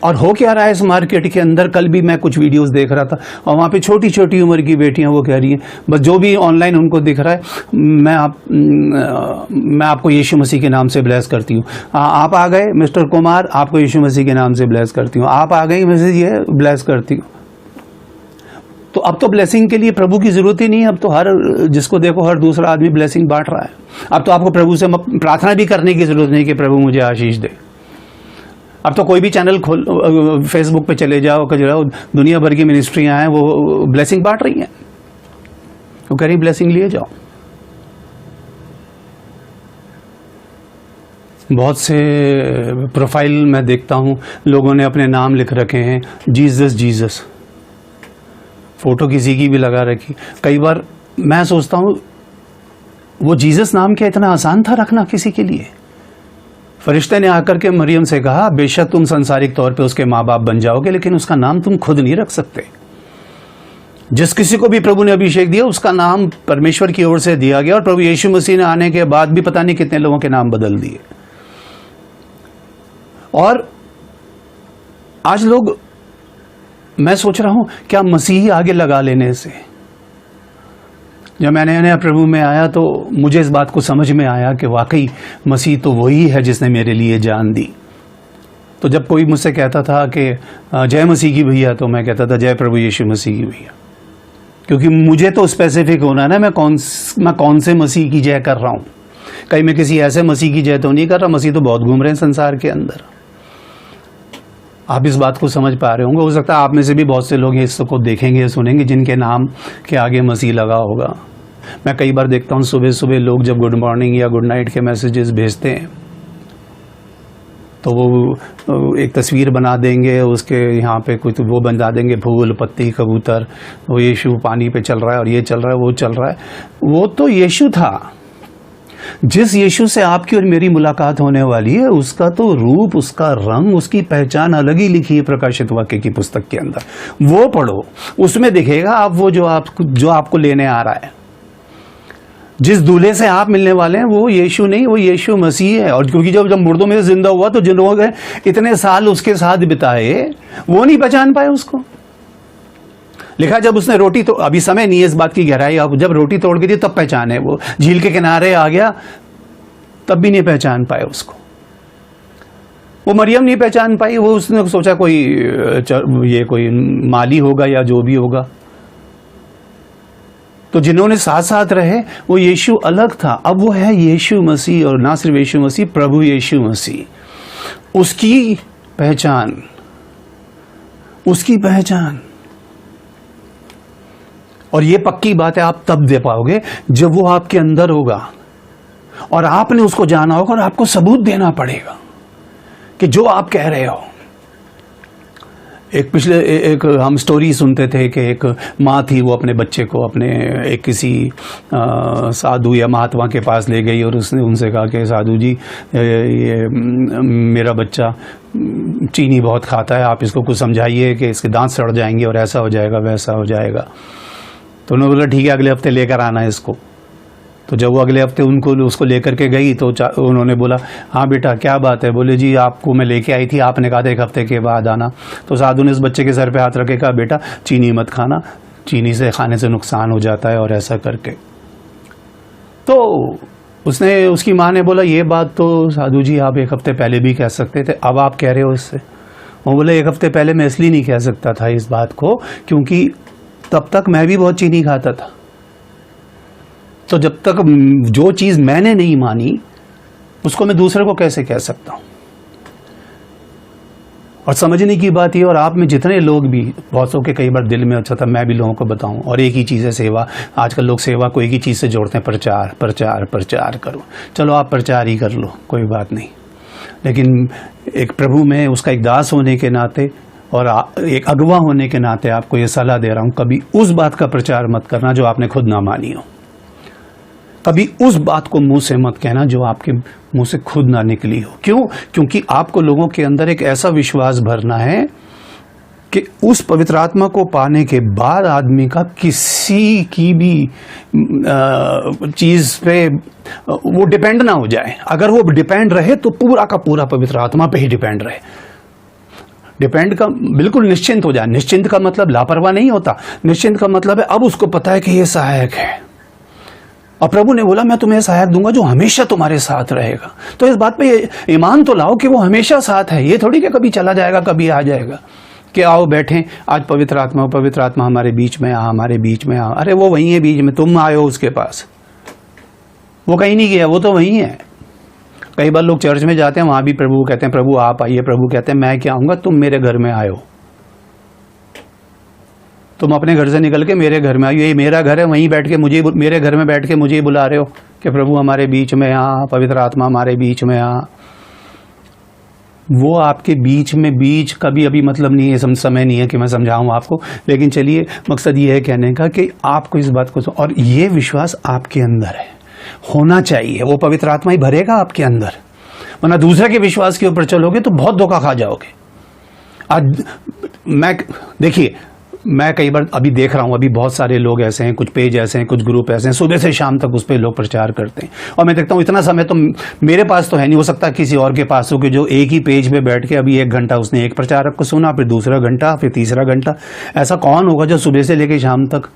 और हो क्या रहा है इस मार्केट के अंदर। कल भी मैं कुछ वीडियोस देख रहा था, और वहाँ पे छोटी छोटी उम्र की बेटियां वो कह रही हैं, बस जो भी ऑनलाइन उनको दिख रहा है, मैं आपको यीशु मसीह के नाम से ब्लेस करती हूँ। आप आ गए मिस्टर कुमार, आपको यीशु मसीह के नाम से ब्लेस करती हूँ। आप आ गई, मैसेज ये ब्लेस करती हूँ। तो अब तो ब्लेसिंग के लिए प्रभु की जरूरत ही नहीं है। अब तो हर जिसको देखो हर दूसरा आदमी ब्लेसिंग बांट रहा है। अब तो आपको प्रभु से प्रार्थना भी करने की जरूरत नहीं कि प्रभु मुझे आशीष दे। अब तो कोई भी चैनल खोल, फेसबुक पे चले जाओ, दुनिया भर की मिनिस्ट्रियां हैं, वो ब्लेसिंग बांट रही हैं। वो कह रही ब्लेसिंग लिए जाओ। बहुत से प्रोफाइल मैं देखता हूं, लोगों ने अपने नाम लिख रखे हैं जीसस जीसस। फोटो किसी की भी लगा रखी। कई बार मैं सोचता हूँ वो जीसस नाम क्या इतना आसान था रखना किसी के लिए। फरिश्ते ने आकर के मरियम से कहा बेशक तुम संसारिक तौर पे उसके माँ बाप बन जाओगे, लेकिन उसका नाम तुम खुद नहीं रख सकते। जिस किसी को भी प्रभु ने अभिषेक दिया उसका नाम परमेश्वर की ओर से दिया गया, और प्रभु यीशु मसीह ने आने के बाद भी पता नहीं कितने लोगों के नाम बदल दिए। और आज लोग, मैं सोच रहा हूं क्या मसीही आगे लगा लेने से, जब मैंने नया प्रभु में आया तो मुझे इस बात को समझ में आया कि वाकई मसीह तो वही है जिसने मेरे लिए जान दी। तो जब कोई मुझसे कहता था कि जय मसीह की भैया, तो मैं कहता था जय प्रभु यीशु मसीह की भैया, क्योंकि मुझे तो स्पेसिफिक होना ना मैं कौन से मसीह की जय कर रहा हूं। कहीं मैं किसी ऐसे मसीह की जय तो नहीं कर रहा, मसीह तो बहुत घूम रहे हैं संसार के अंदर। आप इस बात को समझ पा रहे होंगे। हो सकता है आप में से भी बहुत से लोग इसको देखेंगे सुनेंगे जिनके नाम के आगे मसीह लगा होगा। मैं कई बार देखता हूँ सुबह सुबह लोग जब गुड मॉर्निंग या गुड नाइट के मैसेजेस भेजते हैं तो वो एक तस्वीर बना देंगे, उसके यहाँ पे कुछ वो बना देंगे फूल पत्ती कबूतर, वो यीशु पानी पे चल रहा है और ये चल रहा है वो चल रहा है। वो तो यीशु था। जिस यीशु से आपकी और मेरी मुलाकात होने वाली है उसका तो रूप, उसका रंग, उसकी पहचान अलग ही लिखी है प्रकाशित वाक्य की पुस्तक के अंदर। वो पढ़ो, उसमें दिखेगा आप वो जो आपको लेने आ रहा है। जिस दूल्हे से आप मिलने वाले हैं वो यीशु नहीं, वो यीशु मसीह है। और क्योंकि जब मुर्दों में से जिंदा हुआ तो जिन लोगों ने इतने साल उसके साथ बिताए वो नहीं पहचान पाए उसको। लिखा जब उसने रोटी, तो अभी समय नहीं है इस बात की गहराई, अब जब रोटी तोड़ के दी तब पहचाने। वो झील के किनारे आ गया तब भी नहीं पहचान पाए उसको। वो मरियम नहीं पहचान पाई, वो उसने सोचा कोई माली होगा या जो भी होगा। तो जिन्होंने साथ साथ रहे वो यीशु अलग था, अब वो है यीशु मसीह। और ना सिर्फ यीशु मसीह, प्रभु यीशु मसीह। उसकी पहचान। और ये पक्की बात है आप तब दे पाओगे जब वो आपके अंदर होगा और आपने उसको जाना होगा और आपको सबूत देना पड़ेगा कि जो आप कह रहे हो। एक हम स्टोरी सुनते थे कि एक माँ थी, वो अपने बच्चे को एक किसी साधु या महात्मा के पास ले गई और उसने उनसे कहा कि साधु जी ये मेरा बच्चा चीनी बहुत खाता है, आप इसको कुछ समझाइए कि इसके दांत सड़ जाएंगे और ऐसा हो जाएगा वैसा हो जाएगा। तो उन्होंने बोला ठीक है अगले हफ्ते लेकर आना है इसको। तो जब वो अगले हफ्ते उसको लेकर के गई तो उन्होंने बोला हाँ बेटा क्या बात है। बोले जी आपको मैं लेके आई थी, आपने कहा था एक हफ्ते के बाद आना। तो साधु ने उस बच्चे के सर पे हाथ रख के कहा बेटा चीनी मत खाना, चीनी से खाने से नुकसान हो जाता है और ऐसा करके। तो उसकी माँ ने बोला ये बात तो साधु जी आप एक हफ्ते पहले भी कह सकते थे, अब आप कह रहे हो इससे। वो बोले एक हफ्ते पहले मैं इसलिए नहीं कह सकता था इस बात को क्योंकि तब तक मैं भी बहुत चीनी खाता था। तो जब तक जो चीज मैंने नहीं मानी उसको मैं दूसरे को कैसे कह सकता हूं। और समझने की बात ये, और आप में जितने लोग भी, बहुत सौ के कई बार दिल में अच्छा था मैं भी लोगों को बताऊं। और एक ही चीज है सेवा। आजकल लोग सेवा को एक ही चीज से जोड़ते हैं, प्रचार प्रचार प्रचार करो। चलो आप प्रचार ही कर लो, कोई बात नहीं, लेकिन एक प्रभु में उसका एक दास होने के नाते और एक अगवा होने के नाते आपको ये सलाह दे रहा हूं, कभी उस बात का प्रचार मत करना जो आपने खुद ना मानी हो। कभी उस बात को मुंह से मत कहना जो आपके मुंह से खुद ना निकली हो। क्यों? क्योंकि आपको लोगों के अंदर एक ऐसा विश्वास भरना है कि उस पवित्र आत्मा को पाने के बाद आदमी का किसी की भी चीज पे वो डिपेंड ना हो जाए। अगर वो डिपेंड रहे तो पूरा का पूरा पवित्र आत्मा पे ही डिपेंड रहे। डिपेंड का बिल्कुल निश्चिंत हो जाए। निश्चिंत का मतलब लापरवाह नहीं होता, निश्चिंत का मतलब है अब उसको पता है कि ये सहायक है और प्रभु ने बोला मैं तुम्हें सहायक दूंगा जो हमेशा तुम्हारे साथ रहेगा। तो इस बात पे ईमान तो लाओ कि वो हमेशा साथ है। ये थोड़ी कि कभी चला जाएगा कभी आ जाएगा कि आओ बैठे आज पवित्र आत्मा हमारे बीच में हमारे बीच में आ। अरे वो वहीं है बीच में, तुम आए हो उसके पास, वो कहीं नहीं गया, वो तो वहीं है। कई बार लोग चर्च में जाते हैं वहां भी प्रभु कहते हैं प्रभु आप आइए, प्रभु कहते हैं मैं क्या आऊंगा, तुम मेरे घर में आयो, तुम अपने घर से निकल के मेरे घर में आइए, ये मेरा घर है, वहीं बैठ के मुझे, मेरे घर में बैठ के मुझे बुला रहे हो कि प्रभु हमारे बीच में आ, पवित्र आत्मा हमारे बीच में आ। वो आपके बीच का भी अभी मतलब नहीं है, समय नहीं है कि मैं समझाऊं आपको, लेकिन चलिए मकसद ये है कहने का कि आपको इस बात को, और ये विश्वास आपके अंदर है, होना चाहिए, वो पवित्र आत्मा ही भरेगा आपके अंदर, वरना दूसरे के विश्वास के ऊपर चलोगे तो बहुत धोखा खा जाओगे। आज देखिए मैं कई बार अभी देख रहा हूँ, अभी बहुत सारे लोग ऐसे हैं, कुछ पेज ऐसे हैं, कुछ ग्रुप ऐसे हैं, सुबह से शाम तक उस पर लोग प्रचार करते हैं, और मैं देखता हूँ इतना समय तो मेरे पास तो है नहीं, हो सकता किसी और के पास हो कि जो एक ही पेज पे बैठ के अभी 1 घंटा उसने एक प्रचारक को सुना, फिर दूसरा घंटा, फिर तीसरा घंटा। ऐसा कौन होगा जो सुबह से लेकर शाम तक,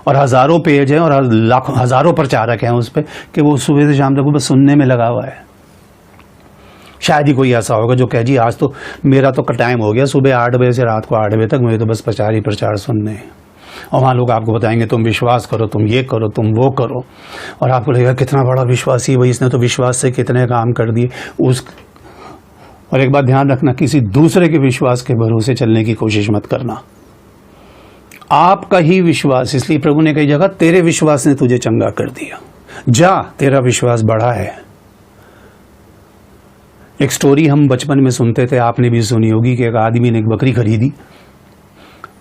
और हज़ारों पेज हैं और लाखों हज़ारों प्रचारक हैं उस पर, कि वो सुबह से शाम तक बस सुनने में लगा हुआ है। शायद ही कोई ऐसा होगा जो कहे जी आज तो मेरा तो टाइम हो गया, सुबह 8 बजे से रात को 8 बजे तक मुझे तो बस प्रचार ही प्रचार सुनने हैं। और वहाँ लोग आपको बताएंगे तुम विश्वास करो, तुम ये करो, तुम वो करो, और आपको लगेगा कितना बड़ा विश्वासी भाई, इसने तो विश्वास से कितने काम कर दिए और एक बात ध्यान रखना, किसी दूसरे के विश्वास के भरोसे चलने की कोशिश मत करना, आपका ही विश्वास। इसलिए प्रभु ने कई जगह तेरे विश्वास ने तुझे चंगा कर दिया, जा तेरा विश्वास बढ़ा है। एक स्टोरी हम बचपन में सुनते थे, आपने भी सुनी होगी, कि एक आदमी ने एक बकरी खरीदी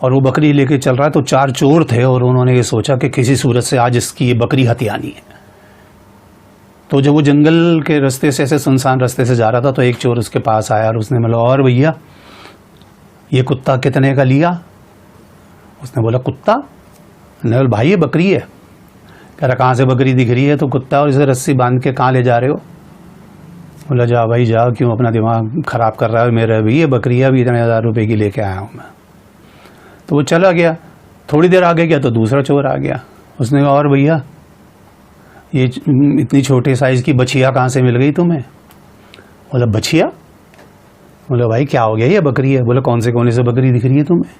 और वो बकरी लेके चल रहा है, तो 4 चोर थे और उन्होंने ये सोचा कि किसी सूरत से आज इसकी ये बकरी हथियानी है। तो जब वो जंगल के रास्ते से, ऐसे सुनसान रास्ते से जा रहा था, तो एक चोर उसके पास आया और उसने बोला, और भैया ये कुत्ता कितने का लिया? उसने बोला कुत्ता? ने बोला भाई ये बकरी है। कह रहा कहाँ से बकरी दिख रही है? तो कुत्ता, और इसे रस्सी बांध के कहाँ ले जा रहे हो? बोला जा भाई जा, क्यों अपना दिमाग खराब कर रहा है मेरा, भी ये बकरी है, अभी इतने 1000 रुपये की लेके आया हूँ मैं। तो वो चला गया, थोड़ी देर आगे गया तो दूसरा चोर आ गया, उसने कहा और भैया ये इतनी छोटे साइज की बछिया कहाँ से मिल गई तुम्हें? बोला बछिया? बोला भाई क्या हो गया, ये बकरी है। बोला कौन से बकरी दिख रही है तुम्हें?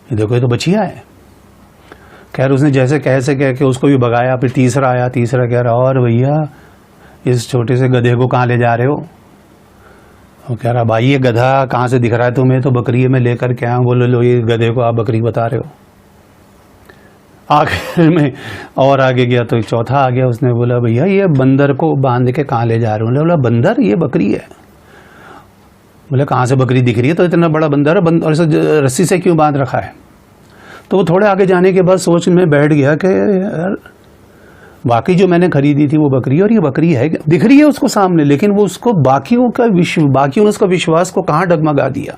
ये देखो ये तो बछिया है। खैर उसने जैसे कैसे कह के उसको भी भगाया, फिर तीसरा आया, तीसरा कह रहा और भैया इस छोटे से गधे को कहाँ ले जा रहे हो? वो कह रहा भाई ये गधा कहाँ से दिख रहा है तुम्हें? तो बकरी में लेकर के आया। बोलो लो ये गधे को आप बकरी बता रहे हो। आखिर में और आगे गया तो एक चौथा आ गया, उसने बोला भैया ये बंदर को बांध के कहाँ ले जा रहे हो? बोला बंदर? ये बकरी है। बोले कहाँ से बकरी दिख रही है? तो इतना बड़ा बंदर है, और इसे रस्सी से क्यों बांध रखा है? तो वो थोड़े आगे जाने के बाद सोच में बैठ गया कि यार बाकी जो मैंने खरीदी थी वो बकरी, और ये बकरी है दिख रही है उसको सामने, लेकिन वो उसको बाकियों ने उसका विश्वास को कहाँ डगमगा दिया।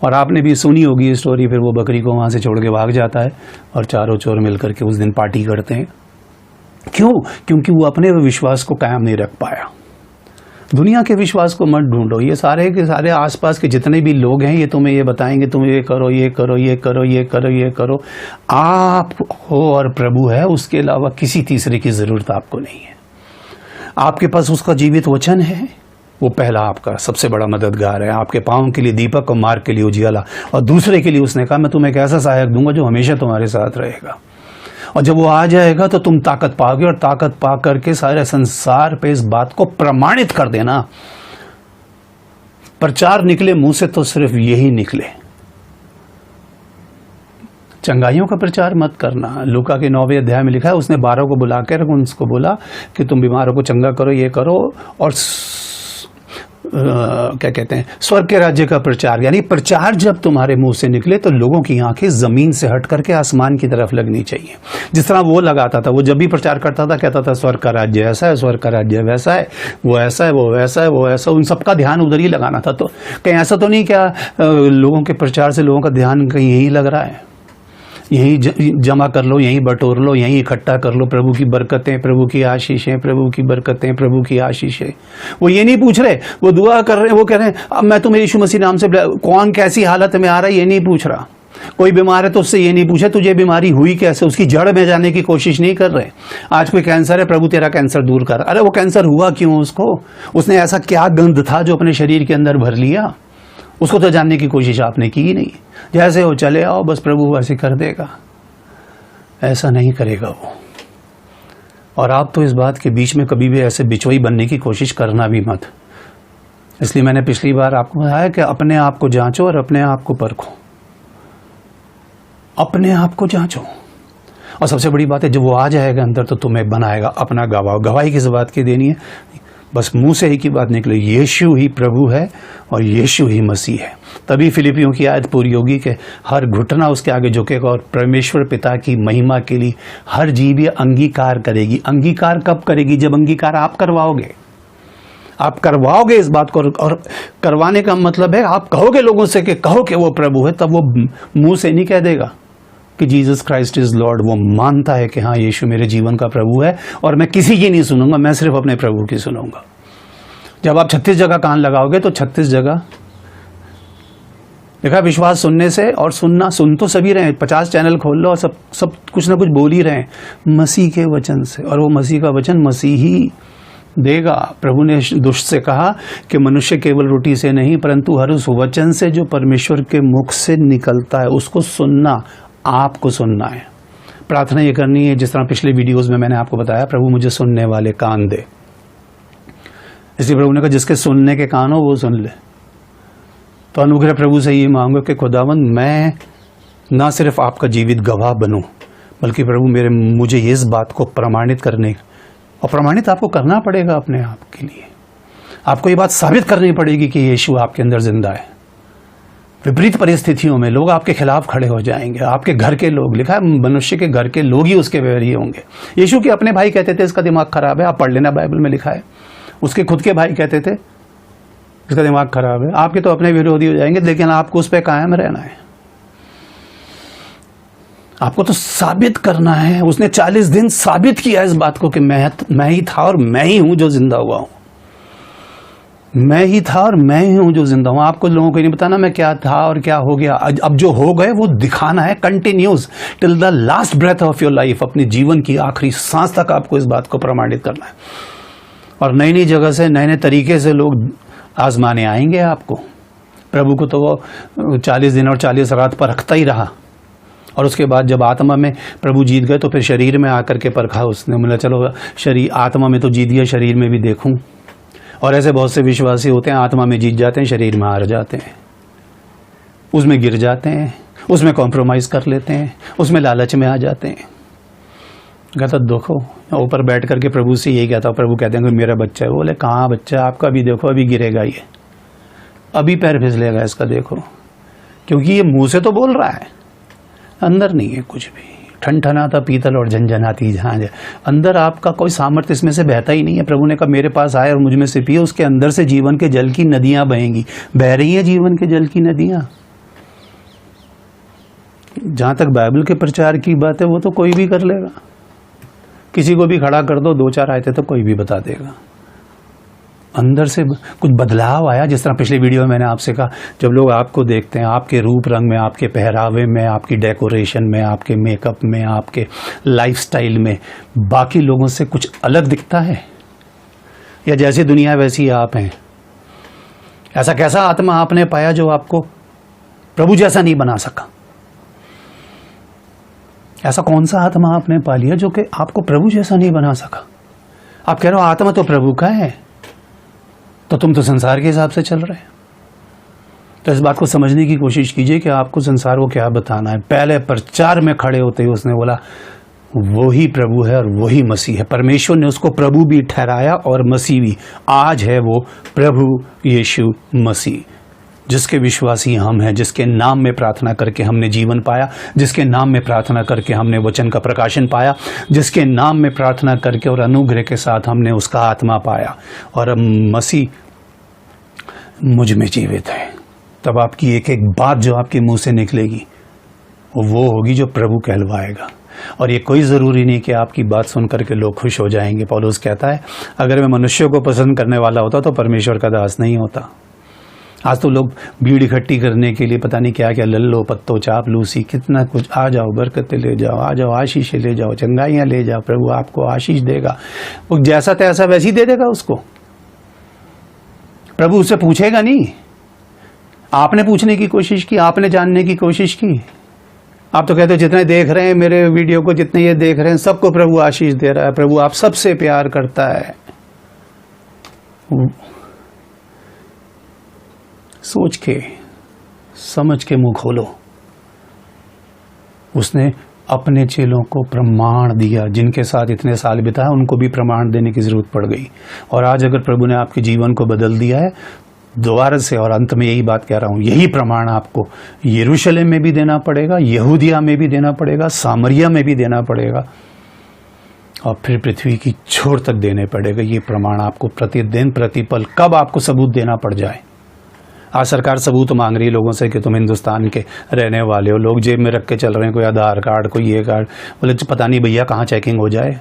और आपने भी सुनी होगी ये स्टोरी, फिर वो बकरी को वहां से छोड़ के भाग जाता है और चारों चोर मिलकर के उस दिन पार्टी करते हैं। क्यों? क्योंकि वो अपने विश्वास को कायम नहीं रख पाया। दुनिया के विश्वास को मत ढूंढो, ये सारे के सारे आसपास के जितने भी लोग हैं ये तुम्हें ये बताएंगे तुम ये करो, ये करो, ये करो, ये करो, ये करो। आप हो और प्रभु है, उसके अलावा किसी तीसरे की जरूरत आपको नहीं है। आपके पास उसका जीवित वचन है, वो पहला आपका सबसे बड़ा मददगार है, आपके पाँव के लिए दीपक और मार्ग के लिए उजियाला। और दूसरे के लिए उसने कहा मैं तुम्हें एक ऐसा सहायक दूंगा जो हमेशा तुम्हारे साथ रहेगा, और जब वो आ जाएगा तो तुम ताकत पाओगे, और ताकत पा करके सारे संसार पे इस बात को प्रमाणित कर देना। प्रचार निकले मुंह से तो सिर्फ यही निकले, चंगाइयों का प्रचार मत करना। लूका के 9वें अध्याय में लिखा है उसने 12 को बुलाकर उनको बोला कि तुम बीमारों को चंगा करो, ये करो, और क्या कहते हैं स्वर्ग के राज्य का प्रचार। यानी प्रचार जब तुम्हारे मुंह से निकले तो लोगों की आंखें जमीन से हट करके आसमान की तरफ लगनी चाहिए। जिस तरह वो लगाता था, वो जब भी प्रचार करता था कहता था स्वर्ग का राज्य ऐसा है, स्वर्ग का राज्य वैसा है, वो ऐसा है, वो वैसा है, वो ऐसा, उन सबका ध्यान उधर ही लगाना था। तो कहीं ऐसा तो नहीं क्या लोगों के प्रचार से लोगों का ध्यान कहीं यही लग रहा है, यहीं जमा कर लो, यहीं बटोर लो, यहीं इकट्ठा कर लो, प्रभु की बरकतें, प्रभु की आशीषें, प्रभु की बरकतें, प्रभु की आशीषें। वो ये नहीं पूछ रहे, वो दुआ कर रहे हैं, वो कह रहे हैं अब मैं तुम्हें यीशु मसीह नाम से, कौन कैसी हालत में आ रहा है ये नहीं पूछ रहा। कोई बीमार है तो उससे ये नहीं पूछे तुझे बीमारी हुई कैसे, उसकी जड़ में जाने की कोशिश नहीं कर रहे। आज कोई कैंसर है, प्रभु तेरा कैंसर दूर कर। अरे वो कैंसर हुआ क्यों उसको? उसने ऐसा क्या गंध था जो अपने शरीर के अंदर भर लिया? उसको तो जानने की कोशिश आपने की ही नहीं। जैसे हो चले आओ, बस प्रभु वैसे कर देगा, ऐसा नहीं करेगा वो। और आप तो इस बात के बीच में कभी भी ऐसे बिचोई बनने की कोशिश करना भी मत। इसलिए मैंने पिछली बार आपको बताया कि अपने आप को जांचो और अपने आप को परखो, अपने आप को जांचो। और सबसे बड़ी बात है जब वो आ जाएगा अंदर तो तुम्हें बनाएगा अपना गवाह। गवाही किस बात की देनी है? बस मुंह से ही की बात निकले, यीशु ही प्रभु है और यीशु ही मसीह है। तभी फिलिपियों की आयत पूरी होगी कि हर घुटना उसके आगे झुकेगा और परमेश्वर पिता की महिमा के लिए हर जीव ये अंगीकार करेगी। अंगीकार कब करेगी? जब अंगीकार आप करवाओगे। आप करवाओगे इस बात को, और करवाने का मतलब है आप कहोगे लोगों से कि कहो कि वो प्रभु है, तब वो मुंह से नहीं कह देगा कि जीसस क्राइस्ट इज लॉर्ड। वो मानता है कि हाँ यीशु मेरे जीवन का प्रभु है और मैं किसी की नहीं सुनूंगा, मैं सिर्फ अपने प्रभु की सुनूंगा। जब आप 36 जगह कान लगाओगे तो 36 जगह देखा, विश्वास सुनने से, और सुन तो सभी रहे हैं, 50 चैनल खोल लो और सब कुछ ना कुछ बोल ही रहे हैं मसीह के वचन से, और वो मसीह का वचन मसीह ही देगा। प्रभु ने दुष्ट से कहा कि मनुष्य केवल रोटी से नहीं परंतु हर उस वचन से जो परमेश्वर के मुख से निकलता है उसको सुनना, आपको सुनना है। प्रार्थना ये करनी है जिस तरह पिछले वीडियोस में मैंने आपको बताया, प्रभु मुझे सुनने वाले कान दे। इसलिए प्रभु ने कहा जिसके सुनने के कान हो वो सुन ले। तो अनुग्रह प्रभु से ये मांगो कि खुदावंद मैं ना सिर्फ आपका जीवित गवाह बनूं, बल्कि प्रभु मुझे इस बात को प्रमाणित करने, और प्रमाणित आपको करना पड़ेगा अपने आप के लिए। आपको ये बात साबित करनी पड़ेगी कि यीशु आपके अंदर जिंदा है। विपरीत परिस्थितियों में लोग आपके खिलाफ खड़े हो जाएंगे, आपके घर के लोग, लिखा है मनुष्य के घर के लोग ही उसके वैरी होंगे। यीशु के अपने भाई कहते थे इसका दिमाग खराब है, आप पढ़ लेना बाइबल में लिखा है। उसके खुद के भाई कहते थे इसका दिमाग खराब है। आपके तो अपने विरोधी हो जाएंगे, लेकिन आपको उस पर कायम रहना है। आपको तो साबित करना है। उसने 40 दिन साबित किया इस बात को कि मैं ही था और मैं ही हूं जो जिंदा हुआ हूं। मैं ही था और मैं ही हूं जो जिंदा हूं। आपको लोगों को नहीं बताना मैं क्या था और क्या हो गया। अब जो हो गए वो दिखाना है, continuous till the last breath of your life. अपने जीवन की आखिरी सांस तक आपको इस बात को प्रमाणित करना है। और नई नई जगह से, नए नए तरीके से लोग आजमाने आएंगे आपको। प्रभु को तो वो 40 दिन और 40 रात पर रखता ही रहा, और उसके बाद जब आत्मा में प्रभु जीत गए तो फिर शरीर में आकर के परखा उसने। बोला चलो शरीर, आत्मा में तो जीत गया, शरीर में भी देखूं। और ऐसे बहुत से विश्वासी होते हैं, आत्मा में जीत जाते हैं, शरीर में हार जाते हैं, उसमें गिर जाते हैं, उसमें कॉम्प्रोमाइज कर लेते हैं, उसमें लालच में आ जाते हैं। कहता देखो, ऊपर बैठ करके प्रभु से यही कहता, प्रभु कहते हैं मेरा बच्चा है। बोले कहाँ बच्चा आपका? अभी देखो, अभी गिरेगा ये, अभी पैर फिसलेगा इसका, देखो। क्योंकि ये मुंह से तो बोल रहा है, अंदर नहीं है कुछ भी। ठनठनाता पीतल और झंझनाती झांझ, अंदर आपका कोई सामर्थ्य इसमें से बहता ही नहीं है। प्रभु ने कहा मेरे पास आए और मुझ में से पिए, उसके अंदर से जीवन के जल की नदियां बहेंगी। बह रही हैं जीवन के जल की नदियां। जहां तक बाइबल के प्रचार की बात है वो तो कोई भी कर लेगा। किसी को भी खड़ा कर दो, 2-4 आयतें तो कोई भी बता देगा। अंदर से कुछ बदलाव आया। जिस तरह पिछले वीडियो में मैंने आपसे कहा, जब लोग आपको देखते हैं, आपके रूप रंग में, आपके पहरावे में, आपकी डेकोरेशन में, आपके मेकअप में, आपके लाइफस्टाइल में बाकी लोगों से कुछ अलग दिखता है, या जैसी दुनिया वैसी आप हैं? ऐसा कैसा आत्मा आपने पाया जो आपको प्रभु जैसा नहीं बना सका? ऐसा कौन सा आत्मा आपने पा लिया जो कि आपको प्रभु जैसा नहीं बना सका? आप कह रहे हो आत्मा तो प्रभु का है, तो तुम तो संसार के हिसाब से चल रहे हैं। तो इस बात को समझने की कोशिश कीजिए कि आपको संसार को क्या बताना है। पहले प्रचार में खड़े होते ही उसने बोला वो ही प्रभु है और वही मसीह है। परमेश्वर ने उसको प्रभु भी ठहराया और मसीह भी। आज है वो प्रभु यीशु मसीह, जिसके विश्वासी हम हैं, जिसके नाम में प्रार्थना करके हमने जीवन पाया, जिसके नाम में प्रार्थना करके हमने वचन का प्रकाशन पाया, जिसके नाम में प्रार्थना करके और अनुग्रह के साथ हमने उसका आत्मा पाया, और अब मसीह मुझ में जीवित है। तब आपकी एक एक बात जो आपके मुंह से निकलेगी वो होगी जो प्रभु कहलवाएगा। और ये कोई ज़रूरी नहीं कि आपकी बात सुन करके लोग खुश हो जाएंगे। पौलुस कहता है अगर मैं मनुष्यों को पसंद करने वाला होता तो परमेश्वर का दास नहीं होता। आज तो लोग भीड़ इकट्ठी करने के लिए पता नहीं क्या क्या, लल्लो पत्तो चाप लूसी, कितना कुछ। आ जाओ बरकतें ले जाओ, आ जाओ आशीषें ले जाओ, चंगाइयाँ ले जाओ, प्रभु आपको आशीष देगा। वो जैसा तैसा वैसी दे देगा उसको। प्रभु उससे पूछेगा नहीं। आपने पूछने की कोशिश की, आपने जानने की कोशिश की। आप तो कहते हो जितने देख रहे हैं मेरे वीडियो को, जितने ये देख रहे हैं, सबको प्रभु आशीष दे रहा है, प्रभु आप सबसे प्यार करता है। सोच के समझ के मुंह खोलो। उसने अपने चेलों को प्रमाण दिया, जिनके साथ इतने साल बिताए उनको भी प्रमाण देने की ज़रूरत पड़ गई। और आज अगर प्रभु ने आपके जीवन को बदल दिया है, दोबारा से और अंत में यही बात कह रहा हूँ, यही प्रमाण आपको यरूशलेम में भी देना पड़ेगा, यहूदिया में भी देना पड़ेगा, सामरिया में भी देना पड़ेगा, और फिर पृथ्वी की छोर तक देने पड़ेगा। ये प्रमाण आपको प्रतिदिन प्रतिपल कब आपको सबूत देना पड़ जाए। आज सरकार सबूत मांग रही है लोगों से कि तुम हिंदुस्तान के रहने वाले हो, लोग जेब में रख के चल रहे हैं, कोई आधार कार्ड, कोई ये कार्ड, बोले पता नहीं भैया कहाँ चेकिंग हो जाए।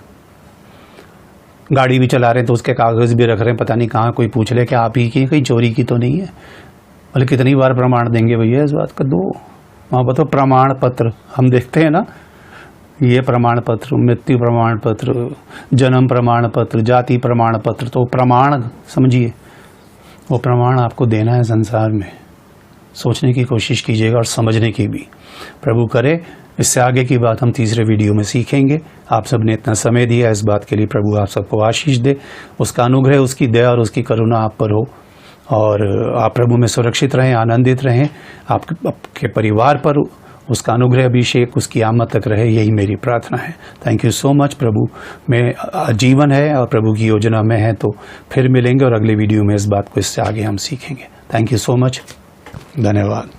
गाड़ी भी चला रहे हैं तो उसके कागज़ भी रख रहे हैं, पता नहीं कहाँ कोई पूछ ले कि आप ही की, कहीं चोरी की तो नहीं है। बोले कितनी बार प्रमाण देंगे भैया इस बात का, दो। वहाँ बताओ प्रमाण पत्र हम देखते हैं ना, ये प्रमाण पत्र, मृत्यु प्रमाण पत्र, जन्म प्रमाण पत्र, जाति प्रमाण पत्र, तो प्रमाण समझिए, वो प्रमाण आपको देना है संसार में। सोचने की कोशिश कीजिएगा और समझने की भी। प्रभु करे इससे आगे की बात हम तीसरे वीडियो में सीखेंगे। आप सब ने इतना समय दिया, इस बात के लिए प्रभु आप सबको आशीष दे, उसका अनुग्रह, उसकी दया और उसकी करुणा आप पर हो, और आप प्रभु में सुरक्षित रहें, आनंदित रहें, आपके परिवार पर उसका अनुग्रह अभिषेक उसकी आमद तक रहे, यही मेरी प्रार्थना है। Thank you so much. प्रभु में जीवन है और प्रभु की योजना में है, तो फिर मिलेंगे और अगले वीडियो में इस बात को इससे आगे हम सीखेंगे। थैंक यू सो मच, धन्यवाद।